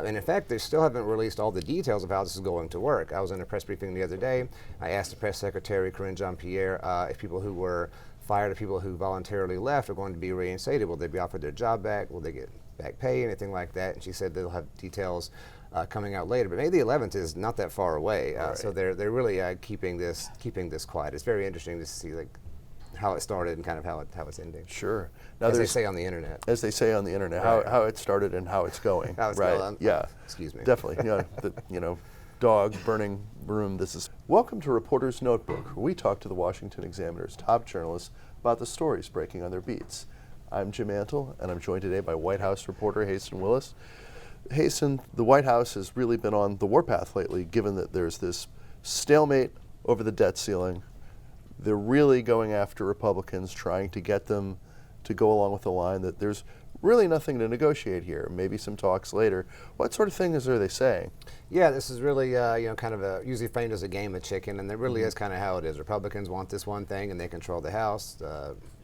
And in fact, they still haven't released all the details of how this is going to work. I was in a press briefing the other day. I asked the press secretary, Corinne Jean-Pierre, if people who were fired or people who voluntarily left are going to be reinstated. Will they be offered their job back? Will they get back pay, anything like that? And she said they'll have details coming out later. But May the 11th is not that far away, so they're really keeping this quiet. It's very interesting to see how it started and kind of how it's ending. Sure. Now as they say on the internet. As they say on the internet, how it started and how it's going. How it's right. going. Yeah. Excuse me. Definitely. Dog burning room. Welcome to Reporter's Notebook, where we talk to the Washington Examiner's top journalists about the stories breaking on their beats. I'm Jim Antle, and I'm joined today by White House reporter Haisten Willis. Haisten, the White House has really been on the warpath lately, given that there's this stalemate over the debt ceiling. They're really going after Republicans, trying to get them to go along with the line that there's really nothing to negotiate here. Maybe some talks later. What sort of things are they saying? Yeah, this is really kind of usually framed as a game of chicken, and it really is kind of how it is. Republicans want this one thing, and they control the House.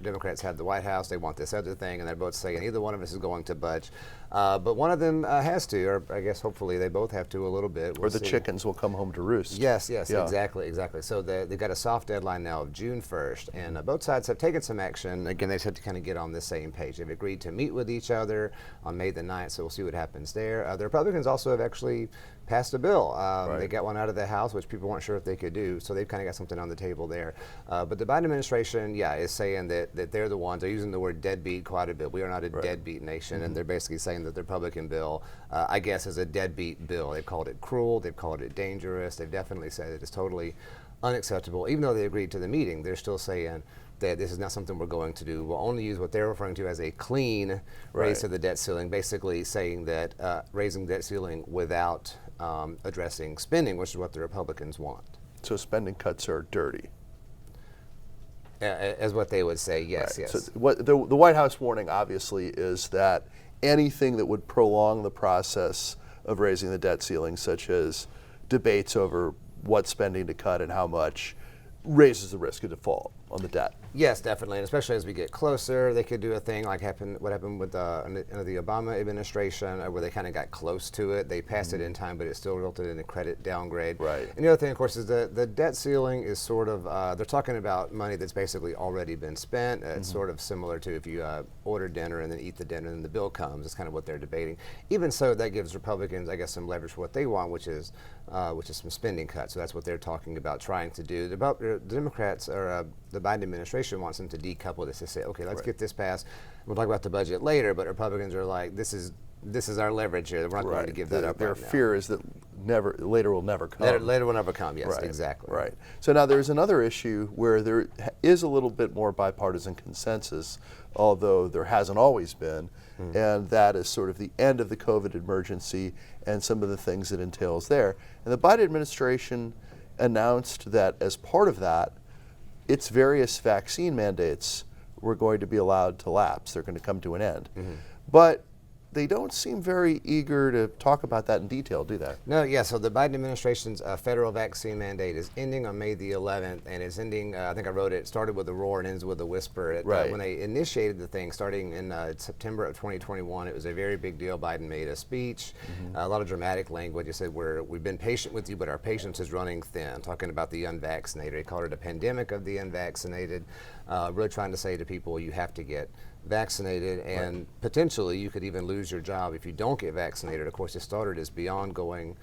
Democrats have the White House. They want this other thing, and they're both saying either one of us is going to budge. But one of them has to, or I guess hopefully they both have to a little bit. Or the chickens will come home to roost. Yes, yeah. exactly. So they've got a soft deadline now of June 1st, and both sides have taken some action. Again, they just have to kind of get on the same page. They've agreed to meet with each other on May the 9th, so we'll see what happens there. The Republicans also have actually passed a bill. They got one out of the House, which people weren't sure if they could do, so they've kind of got something on the table there. But the Biden administration, is saying that they're the ones. They're using the word deadbeat quite a bit. We are not a deadbeat nation, and they're basically saying that the Republican bill, I guess, is a deadbeat bill. They've called it cruel. They've called it dangerous. They've definitely said it is totally unacceptable. Even though they agreed to the meeting, they're still saying that this is not something we're going to do. We'll only use what they're referring to as a clean raise to the debt ceiling, basically saying that raising the debt ceiling without addressing spending, which is what the Republicans want. So spending cuts are dirty. As what they would say, yes. So what the White House warning, obviously, is that anything that would prolong the process of raising the debt ceiling, such as debates over what spending to cut and how much, raises the risk of default on the debt. Yes, definitely, and especially as we get closer, they could do a thing like what happened with the Obama administration, where they kind of got close to it. They passed it in time, but it still resulted in a credit downgrade. Right. And the other thing, of course, is the debt ceiling is sort of, they're talking about money that's basically already been spent. It's sort of similar to if you order dinner and then eat the dinner and the bill comes. It's kind of what they're debating. Even so, that gives Republicans, I guess, some leverage for what they want, which is some spending cuts. So that's what they're talking about trying to do. The Democrats, or the Biden administration, wants them to decouple this, to say, okay, let's get this passed. We'll talk about the budget later, but Republicans are like, this is our leverage here. We're not going to give that up. Their fear is that later will never come. Later will never come, yes, exactly. Right. So now there's another issue where there is a little bit more bipartisan consensus, although there hasn't always been, and that is sort of the end of the COVID emergency and some of the things it entails there. And the Biden administration announced that as part of that, its various vaccine mandates were going to be allowed to lapse. They're going to come to an end. But they don't seem very eager to talk about that in detail, do they? No, so the Biden administration's federal vaccine mandate is ending on May the 11th, and it's ending, I think I wrote it started with a roar and ends with a whisper. When they initiated the thing, starting in September of 2021, it was a very big deal. Biden made a speech, a lot of dramatic language. He said, we've been patient with you, but our patience is running thin, talking about the unvaccinated. He called it a pandemic of the unvaccinated, really trying to say to people, you have to get vaccinated, and potentially you could even lose your job if you don't get vaccinated. Of course, it started as going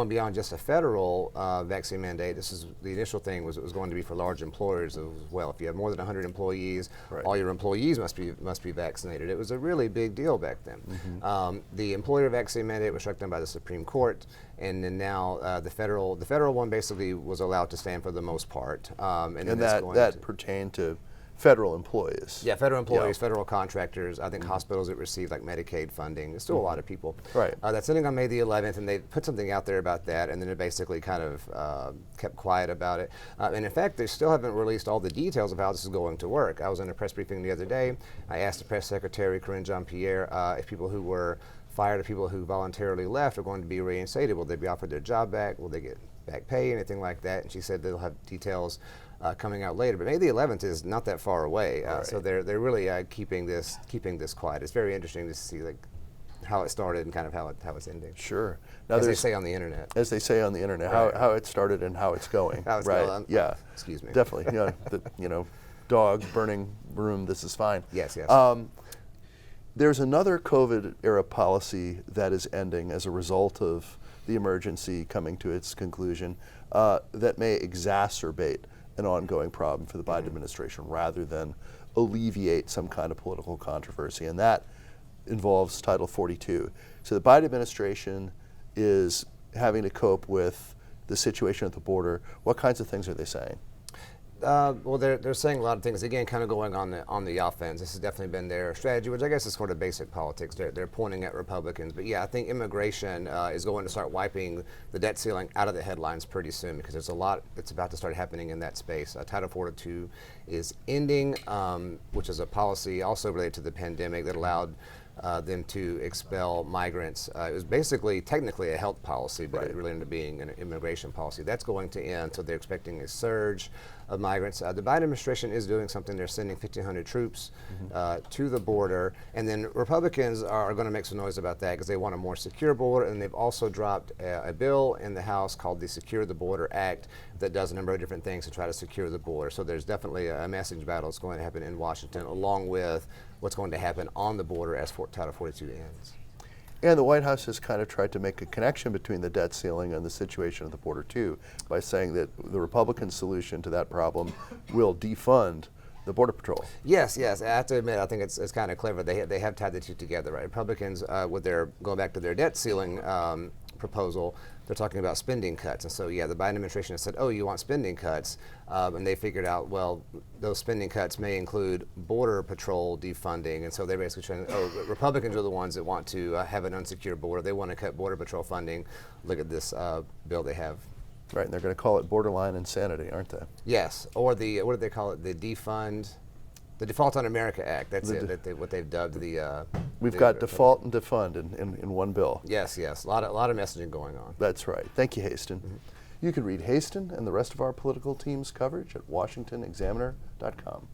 beyond just a federal vaccine mandate. This is the initial thing was it was going to be for large employers as well. If you have more than 100 employees, all your employees must be vaccinated. It was a really big deal back then. The employer vaccine mandate was struck down by the Supreme Court, and then now the federal one basically was allowed to stand for the most part. And that pertained to federal employees. Yeah, federal employees, federal contractors. I think hospitals that receive like Medicaid funding. There's still a lot of people. Right. That's ending on May the 11th, and they put something out there about that, and then it basically kind of kept quiet about it. And in fact, they still haven't released all the details of how this is going to work. I was in a press briefing the other day. I asked the press secretary, Corinne Jean-Pierre, if people who were fired or people who voluntarily left are going to be reinstated. Will they be offered their job back? Will they get back pay, anything like that? And she said they'll have details coming out later. But May the 11th is not that far away, so they're really keeping this quiet. It's very interesting to see how it started and kind of how it's ending. Sure. Now As they say on the internet. As they say on the internet, Right. how it started and how it's going. How it's right. going. Yeah. Excuse me. Definitely. Dog burning room. This is fine. Yes. Yes. There's another COVID era policy that is ending as a result of the emergency coming to its conclusion that may exacerbate an ongoing problem for the Biden administration rather than alleviate some kind of political controversy, and that involves Title 42. So the Biden administration is having to cope with the situation at the border. What kinds of things are they saying? Well, they're saying a lot of things. Again, kind of going on the offense. This has definitely been their strategy, which I guess is sort of basic politics. They're pointing at Republicans, but yeah, I think immigration is going to start wiping the debt ceiling out of the headlines pretty soon because there's a lot that's about to start happening in that space. Title 42 is ending, which is a policy also related to the pandemic that allowed them to expel migrants. It was basically technically a health policy, but it really ended up being an immigration policy. That's going to end, so they're expecting a surge of migrants. The Biden administration is doing something. They're sending 1,500 troops to the border, and then Republicans are going to make some noise about that because they want a more secure border, and they've also dropped a bill in the House called the Secure the Border Act that does a number of different things to try to secure the border. So there's definitely a message battle that's going to happen in Washington, along with what's going to happen on the border as Title 42 ends. And the White House has kind of tried to make a connection between the debt ceiling and the situation at the border too, by saying that the Republican solution to that problem will defund the Border Patrol. Yes. I have to admit, I think it's kind of clever. They have tied the two together, right? Republicans, with their going back to their debt ceiling proposal, they're talking about spending cuts. And so, yeah, the Biden administration has said, oh, you want spending cuts? And they figured out, well, those spending cuts may include Border Patrol defunding. And so they're basically trying to, Republicans are the ones that want to have an unsecured border. They want to cut Border Patrol funding. Look at this bill they have. Right, and they're going to call it borderline insanity, aren't they? Yes, or the, what do they call it? The Default on America Act. That's what they've dubbed the. We've got default and defund in one bill. Yes. A lot of messaging going on. That's right. Thank you, Haisten. You can read Haisten and the rest of our political team's coverage at washingtonexaminer.com.